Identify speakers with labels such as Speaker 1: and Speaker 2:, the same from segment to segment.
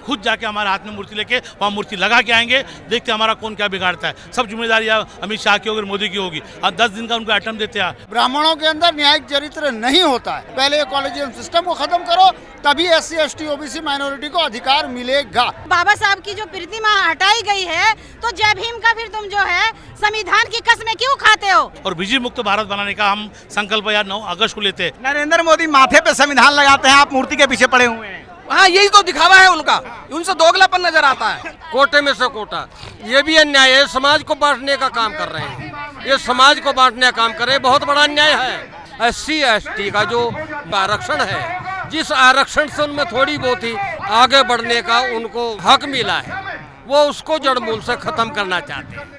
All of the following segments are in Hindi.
Speaker 1: खुद जाके हमारे हाथ में मूर्ति लेके वहाँ मूर्ति लगा के आएंगे, देखते हमारा कौन क्या बिगाड़ता है। सब जिम्मेदारी अमित शाह की होगी, मोदी की होगी। अब 10 दिन का उनको अटेम्प्ट देते हैं।
Speaker 2: ब्राह्मणों के अंदर न्यायिक चरित्र नहीं होता है। पहले ये कॉलेजियम सिस्टम को खत्म करो, तभी SC ST OBC माइनॉरिटी को अधिकार मिलेगा।
Speaker 3: बाबा साहब की जो प्रतिमा हटाई गई है, तो जय भीम का फिर तुम जो है संविधान की कसमें क्यों खाते हो?
Speaker 1: और बिजली मुक्त भारत बनाने का हम संकल्प यार 9 अगस्त को लेते हैं।
Speaker 4: नरेंद्र मोदी माथे पे संविधान लगाते हैं, आप मूर्ति के पीछे पड़े हुए हैं।
Speaker 5: हाँ, यही तो दिखावा है उनका, उनसे दोगलापन नजर आता है।
Speaker 6: कोटे में से कोटा, ये भी अन्याय है। समाज को बांटने का काम कर रहे हैं, ये समाज को बांटने का काम कर रहे हैं। बहुत बड़ा अन्याय है। SC ST का जो आरक्षण है, जिस आरक्षण से उनमें थोड़ी बहुत ही आगे बढ़ने का उनको हक मिला है, वो उसको जड़ मूल से खत्म करना चाहते हैं।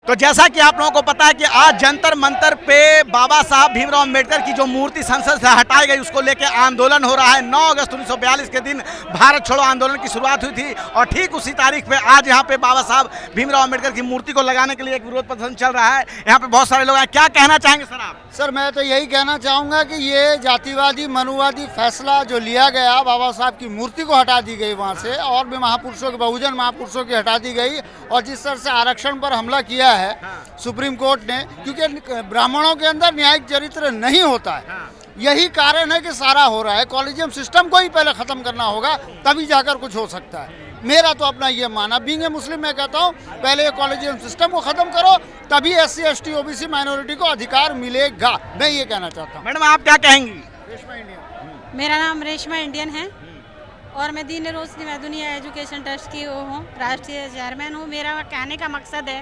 Speaker 4: तो जैसा कि आप लोगों को पता है कि आज जंतर मंतर पे बाबा साहब भीमराव अंबेडकर की जो मूर्ति संसद से हटाई गई, उसको लेके आंदोलन हो रहा है। 9 अगस्त 1942 के दिन भारत छोड़ो आंदोलन की शुरुआत हुई थी और ठीक उसी तारीख पे आज यहाँ पे बाबा साहब भीमराव अंबेडकर की मूर्ति को लगाने के लिए एक विरोध प्रदर्शन चल रहा है। यहाँ पे बहुत सारे लोग हैं, क्या कहना चाहेंगे सर आप?
Speaker 2: सर, मैं तो यही कहना चाहूँगा कि ये जातिवादी मनुवादी फैसला जो लिया गया, बाबा साहब की मूर्ति को हटा दी गई वहाँ से, और भी महापुरुषों के, बहुजन महापुरुषों की हटा दी गई, और जिस तरह से आरक्षण पर हमला किया है सुप्रीम कोर्ट ने, क्योंकि ब्राह्मणों के अंदर न्यायिक चरित्र नहीं होता है। यही कारण है कि सारा हो रहा है। कॉलेजियम सिस्टम को ही पहले ख़त्म करना होगा, तभी जाकर कुछ हो सकता है। मेरा तो अपना ये माना, बीइंग ए मुस्लिम मैं कहता हूँ पहले कॉलेजियम सिस्टम को खत्म करो, तभी SC ST OBC माइनॉरिटी को अधिकार मिलेगा। मैं ये कहना चाहता हूँ।
Speaker 4: मैडम आप क्या कहेंगी?
Speaker 3: मेरा नाम रेशमा इंडियन है और मैं दीन रोज दुनिया एजुकेशन ट्रस्ट की वो हूँ, राष्ट्रीय चेयरमैन हूँ। मेरा कहने का मकसद है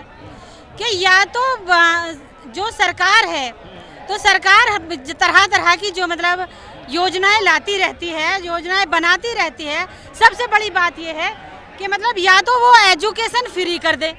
Speaker 3: कि या तो जो सरकार है, तो सरकार तरह तरह की जो मतलब योजनाएं लाती रहती है, योजनाएं बनाती रहती है। सबसे बड़ी बात यह है कि मतलब या तो वो एजुकेशन फ्री कर दे,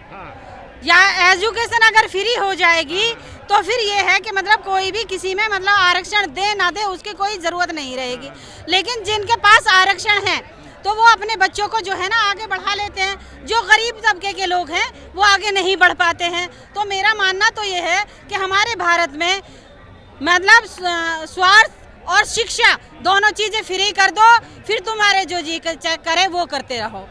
Speaker 3: या एजुकेशन अगर फ्री हो जाएगी तो फिर ये है कि मतलब कोई भी किसी में मतलब आरक्षण दे ना दे उसकी कोई ज़रूरत नहीं रहेगी। लेकिन जिनके पास आरक्षण है तो वो अपने बच्चों को जो है ना आगे बढ़ा लेते हैं। जो गरीब तबके के लोग हैं वो आगे नहीं बढ़ पाते हैं। तो मेरा मानना तो ये है कि हमारे भारत में मतलब स्वास्थ्य और शिक्षा दोनों चीज़ें फ्री कर दो, फिर तुम्हारे जो जी करे वो करते रहो।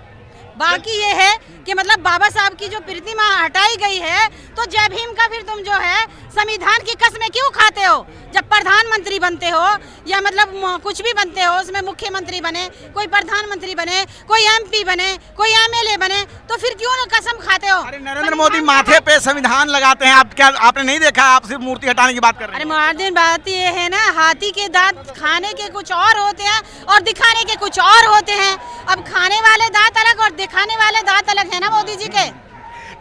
Speaker 3: बाकी ये है कि मतलब बाबा साहब की जो प्रतिमा हटाई गई है, तो जय भीम का फिर तुम जो है संविधान की कसमें क्यों खाते हो? जब प्रधानमंत्री बनते हो या मतलब कुछ भी बनते हो, उसमें मुख्यमंत्री बने, कोई प्रधानमंत्री बने, कोई MP बने, कोई MLA बने, तो फिर क्यों ना कसम खाते हो?
Speaker 4: अरे नरेंद्र मोदी माथे पे संविधान लगाते हैं, आप क्या आपने नहीं देखा? आप सिर्फ मूर्ति हटाने की बात कर रहे हैं।
Speaker 3: अरे मुआदिन, बात ये है ना, हाथी के दांत खाने के कुछ और होते हैं और दिखाने के कुछ और होते हैं। अब खाने वाले दांत अलग और दिखाने वाले दांत अलग है ना मोदी जी के।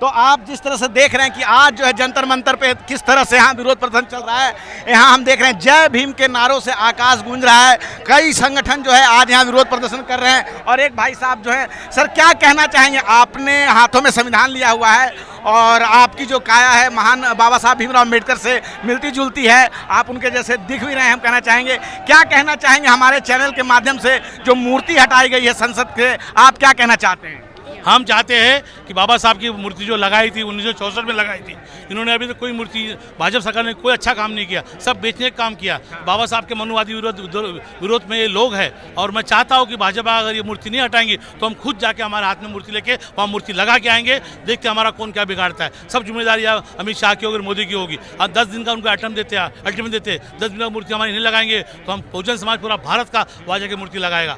Speaker 4: तो आप जिस तरह से देख रहे हैं कि आज जो है जंतर मंतर पे किस तरह से यहाँ विरोध प्रदर्शन चल रहा है, यहाँ हम देख रहे हैं जय भीम के नारों से आकाश गूंज रहा है। कई संगठन जो है आज यहाँ विरोध प्रदर्शन कर रहे हैं। और एक भाई साहब जो है, सर क्या कहना चाहेंगे? आपने हाथों में संविधान लिया हुआ है और आपकी जो काया है महान बाबा साहब भीमराव अम्बेडकर से मिलती जुलती है, आप उनके जैसे दिख भी रहे हैं। हम कहना चाहेंगे, क्या कहना चाहेंगे हमारे चैनल के माध्यम से जो मूर्ति हटाई गई है संसद के, आप क्या कहना चाहते हैं?
Speaker 1: हम चाहते हैं कि बाबा साहब की मूर्ति जो लगाई थी 1964 में लगाई थी, इन्होंने अभी तक कोई मूर्ति, भाजपा सरकार ने कोई अच्छा काम नहीं किया, सब बेचने का काम किया। बाबा साहब के मनुवादी विरोध में ये लोग हैं। और मैं चाहता हूँ कि भाजपा अगर ये मूर्ति नहीं हटाएंगी तो हम खुद जाके हमारे हाथ में मूर्ति लेके वहाँ मूर्ति लगा के आएंगे, देखते हमारा कौन क्या बिगाड़ता है। सब जिम्मेदारी अमित शाह की होगी, मोदी की होगी। अब 10 दिन का उनको अटेम्प्ट देते हैं, अल्टीमेट देते हैं। 10 दिन का मूर्ति हमारी नहीं लगाएंगे तो हम बहुजन समाज पूरा भारत का वहाँ जाके मूर्ति लगाएगा।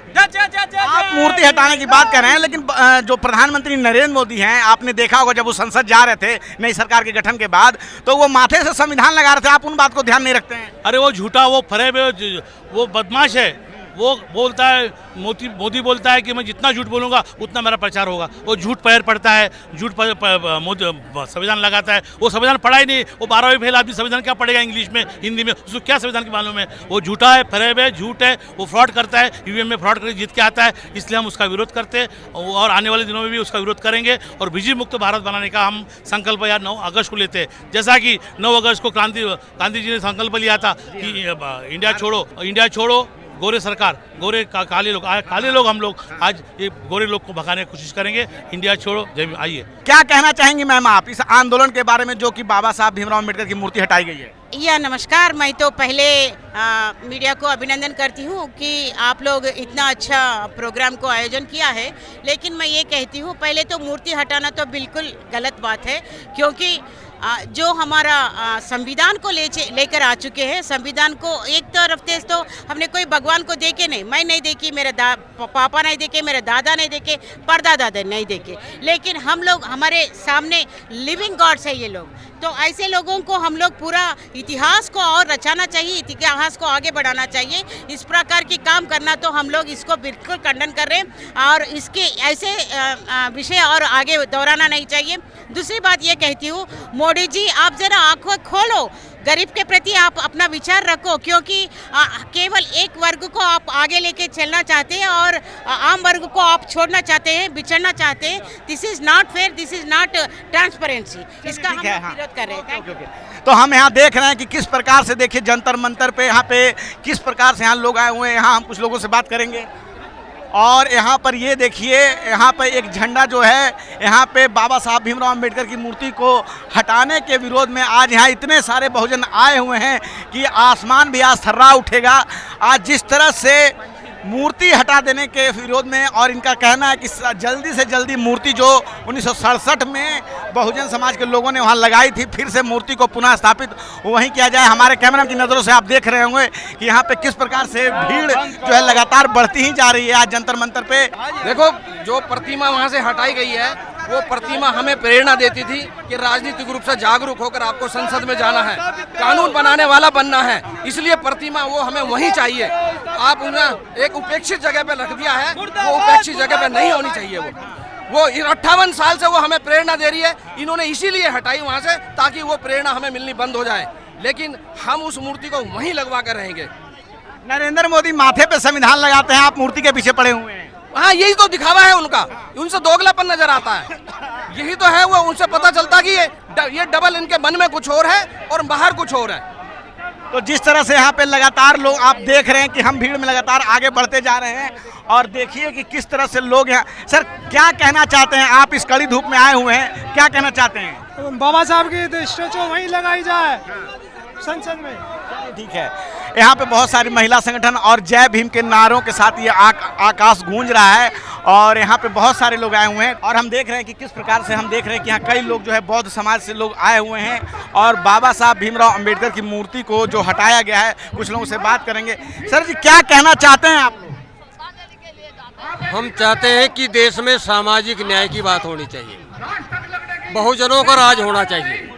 Speaker 4: आप मूर्ति हटाने की बात कर रहे हैं, लेकिन जो प्रधानमंत्री नरेंद्र मोदी हैं, आपने देखा होगा जब वो संसद जा रहे थे नई सरकार के गठन के बाद, तो वो माथे से संविधान लगा रहे थे। आप उन बात को ध्यान नहीं रखते हैं?
Speaker 1: अरे वो झूठा, वो फरेब, वो बदमाश है। वो बोलता है, मोदी बोलता है कि मैं जितना झूठ बोलूँगा उतना मेरा प्रचार होगा। वो झूठ पैर पड़ता है, झूठ संविधान लगाता है। वो संविधान पढ़ा ही नहीं, वो 12वीं फेल आदमी संविधान क्या पढ़ेगा इंग्लिश में, हिंदी में, उसको क्या संविधान की मालूम है? वो झूठा है, फरेब है, झूठ है, वो फ्रॉड करता है, EVM में फ्रॉड करके जीत के आता है। इसलिए हम उसका विरोध करते हैं और आने वाले दिनों में भी उसका विरोध करेंगे और बिजली मुक्त भारत बनाने का हम संकल्प यार 9 अगस्त को लेते हैं। जैसा कि 9 अगस्त को गांधी जी ने संकल्प लिया था कि इंडिया छोड़ो गोरे सरकार, गोरे काले लोग हम लोग आज ये गोरे लोग को भगाने की कोशिश करेंगे। इंडिया छोड़ो जय भीम। आइए,
Speaker 4: क्या कहना चाहेंगी मैम आप इस आंदोलन के बारे में जो कि बाबा साहब भीमराव अम्बेडकर की मूर्ति हटाई गई है?
Speaker 7: या नमस्कार। मैं तो पहले मीडिया को अभिनंदन करती हूँ कि आप लोग इतना अच्छा प्रोग्राम को आयोजन किया है, लेकिन मैं ये कहती हूँ पहले तो मूर्ति हटाना तो बिल्कुल गलत बात है, क्योंकि जो हमारा संविधान को लेकर आ चुके हैं, संविधान को एक तरफ से तो हमने कोई भगवान को देखे नहीं, मैं नहीं देखी, मेरे पापा नहीं देखे, मेरे दादा नहीं देखे, परदादा नहीं देखे, लेकिन हम लोग हमारे सामने लिविंग गॉड्स है ये लोग। तो ऐसे लोगों को हम लोग पूरा इतिहास को और रचाना चाहिए, इतिहास को आगे बढ़ाना चाहिए। इस प्रकार की काम करना तो हम लोग इसको बिल्कुल खंडन कर रहे हैं और इसके ऐसे विषय और आगे दोहराना नहीं चाहिए। दूसरी बात ये कहती हूँ, मोदी जी आप जरा आंखों खोलो, गरीब के प्रति आप अपना विचार रखो, क्योंकि केवल एक वर्ग को आप आगे लेके चलना चाहते हैं और आम वर्ग को आप छोड़ना चाहते हैं, बिछड़ना चाहते हैं। This is not fair, this is not transparency. इसका हम विरोध कर रहे हैं।
Speaker 4: तो हम यहाँ देख रहे हैं कि किस प्रकार से देखिए जंतर मंतर पे यहाँ पे किस प्रकार से यहाँ लोग आए हुए हैं। यहाँ हम कुछ लोगों से बात करेंगे और यहाँ पर ये देखिए, यहाँ पे एक झंडा जो है, यहाँ पे बाबा साहब भीमराव अंबेडकर की मूर्ति को हटाने के विरोध में आज यहाँ इतने सारे बहुजन आए हुए हैं कि आसमान भी आज थर्रा उठेगा। आज जिस तरह से मूर्ति हटा देने के विरोध में, और इनका कहना है कि जल्दी से जल्दी मूर्ति जो 1967 में बहुजन समाज के लोगों ने वहाँ लगाई थी, फिर से मूर्ति को पुनः स्थापित वहीं किया जाए। हमारे कैमरा की नज़रों से आप देख रहे होंगे कि यहाँ पे किस प्रकार से भीड़ जो है लगातार बढ़ती ही जा रही है आज जंतर मंतर पे।
Speaker 5: देखो, जो प्रतिमा वहाँ से हटाई गई है, वो प्रतिमा हमें प्रेरणा देती थी कि राजनीतिक रूप से जागरूक होकर आपको संसद में जाना है, कानून बनाने वाला बनना है, इसलिए प्रतिमा वो हमें वहीं चाहिए। आप उन्हें एक उपेक्षित जगह पे रख दिया है, वो उपेक्षित जगह पे नहीं होनी चाहिए। वो 58 साल से वो हमें प्रेरणा दे रही है, इन्होंने इसीलिए हटाई वहाँ से ताकि वो प्रेरणा हमें मिलनी बंद हो जाए, लेकिन हम उस मूर्ति को वहीं लगवा कर रहेंगे।
Speaker 4: नरेंद्र मोदी माथे पे संविधान लगाते हैं, आप मूर्ति के पीछे पड़े हुए हैं।
Speaker 5: हाँ, यही तो दिखावा है उनका, उनसे दोगलापन नजर आता है। यही तो है, वो उनसे पता चलता कि ये डबल इनके मन में कुछ और है और बाहर कुछ और है।
Speaker 4: तो जिस तरह से यहाँ पे लगातार लोग आप देख रहे हैं कि हम भीड़ में लगातार आगे बढ़ते जा रहे हैं और देखिए कि किस तरह से लोग यहाँ। सर, क्या कहना चाहते हैं आप? इस कड़ी धूप में आए हुए हैं, क्या कहना चाहते हैं?
Speaker 8: बाबा साहब की स्टैचू वहीं लगाई जाए संसद में।
Speaker 4: ठीक है, यहाँ पे बहुत सारी महिला संगठन और जय भीम के नारों के साथ ये आकाश गूंज रहा है और यहाँ पे बहुत सारे लोग आए हुए हैं और हम देख रहे हैं कि किस प्रकार से हम देख रहे हैं कि यहाँ कई लोग जो है बौद्ध समाज से लोग आए हुए हैं और बाबा साहब भीमराव अंबेडकर की मूर्ति को जो हटाया गया है, कुछ लोगों से बात करेंगे। सर जी, क्या कहना चाहते हैं आप?
Speaker 6: हम चाहते हैं कि देश में सामाजिक न्याय की बात होनी चाहिए, बहुजनों का राज होना चाहिए,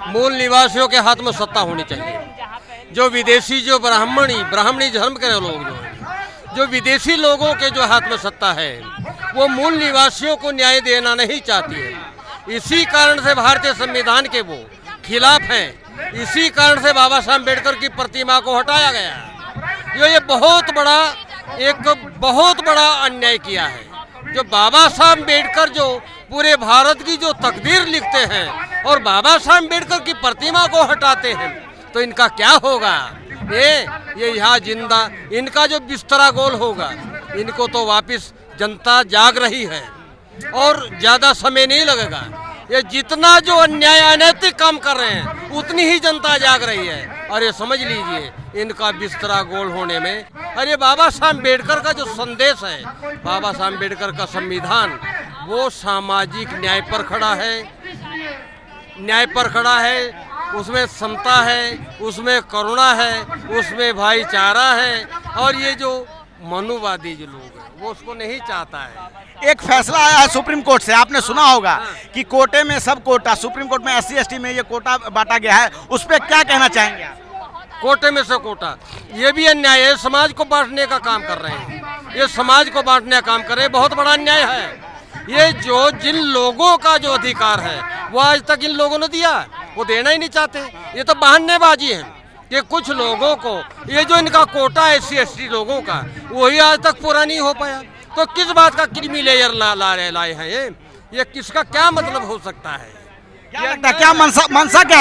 Speaker 6: मूल निवासियों के हाथ में सत्ता होनी चाहिए। जो विदेशी, जो ब्राह्मणी धर्म के लोग जो विदेशी लोगों के जो हाथ में सत्ता है, वो मूल निवासियों को न्याय देना नहीं चाहती है। इसी कारण से भारतीय संविधान के वो खिलाफ हैं। इसी कारण से बाबा साहब अम्बेडकर की प्रतिमा को हटाया गया। ये बहुत बड़ा अन्याय किया है। जो बाबा साहब अम्बेडकर जो पूरे भारत की जो तकदीर लिखते हैं और बाबा साहब अम्बेडकर की प्रतिमा को हटाते हैं, तो इनका क्या होगा? ये यहाँ जिंदा, इनका जो बिस्तरा गोल होगा, इनको तो वापस जनता जाग रही है और ज़्यादा समय नहीं लगेगा। ये जितना जो अन्याय अनैतिक काम कर रहे हैं, उतनी ही जनता जाग रही है। और ये समझ लीजिए, इनका बिस्तरा गोल होने में, अरे बाबा साहब अम्बेडकर का जो संदेश है, बाबा साहब अम्बेडकर का संविधान, वो सामाजिक न्याय पर खड़ा है, उसमें समता है, उसमें करुणा है, उसमें भाईचारा है। और ये जो मनुवादी जो लोग हैं, वो उसको नहीं चाहता है।
Speaker 4: एक फैसला आया है सुप्रीम कोर्ट से, आपने सुना होगा कि कोटे में सब कोटा, सुप्रीम कोर्ट में SC ST में ये कोटा बांटा गया है, उस पर क्या कहना चाहेंगे आप?
Speaker 6: कोटे में से कोटा, ये भी अन्याय है। समाज को बांटने का काम कर रहे हैं, ये समाज को बांटने का काम कर रहे हैं, बहुत बड़ा अन्याय है। ये जो जिन लोगों का जो अधिकार है, वो आज तक इन लोगों ने दिया, वो देना ही नहीं चाहते। ये तो बहानेबाजी है कि कुछ लोगों को, ये जो इनका कोटा है SC ST लोगों का, वही आज तक पूरा नहीं हो पाया। तो किस बात का क्रीमी लेयर लाए हैं ये किसका क्या मतलब हो सकता है?
Speaker 4: क्या लगता है, क्या मनसा क्या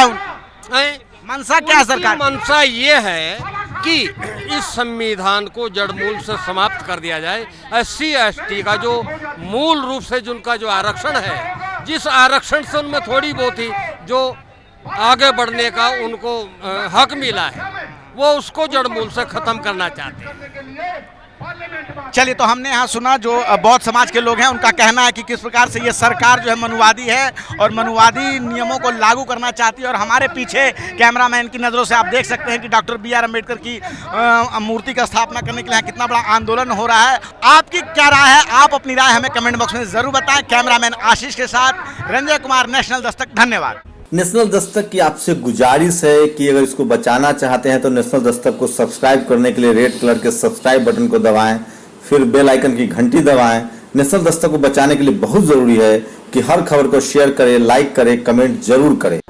Speaker 4: है? मनसा क्या है सरकार?
Speaker 6: मनसा ये है कि इस संविधान को जड़मूल से समाप्त कर दिया जाए। SC ST का जो मूल रूप से जिनका जो आरक्षण है, जिस आरक्षण से उनमें थोड़ी बहुत ही जो आगे बढ़ने का उनको हक मिला है, वो उसको जड़ मूल से खत्म करना चाहते हैं।
Speaker 4: चलिए, तो हमने यहाँ सुना जो बौद्ध समाज के लोग हैं उनका कहना है कि किस प्रकार से ये सरकार जो है मनुवादी है और मनुवादी नियमों को लागू करना चाहती है। और हमारे पीछे कैमरामैन की नज़रों से आप देख सकते हैं कि डॉक्टर BR अम्बेडकर की मूर्ति का स्थापना करने के लिए कितना बड़ा आंदोलन हो रहा है। आपकी क्या राय है? आप अपनी राय हमें कमेंट बॉक्स में ज़रूर बताएं। कैमरामैन आशीष के साथ रंजय कुमार, नेशनल दस्तक। धन्यवाद।
Speaker 9: नेशनल दस्तक की आपसे गुजारिश है कि अगर इसको बचाना चाहते हैं तो नेशनल दस्तक को सब्सक्राइब करने के लिए रेड कलर के सब्सक्राइब बटन को दबाएं, फिर बेल आइकन की घंटी दबाएं। नेशनल दस्तक को बचाने के लिए बहुत ज़रूरी है कि हर खबर को शेयर करें, लाइक करें, कमेंट जरूर करें।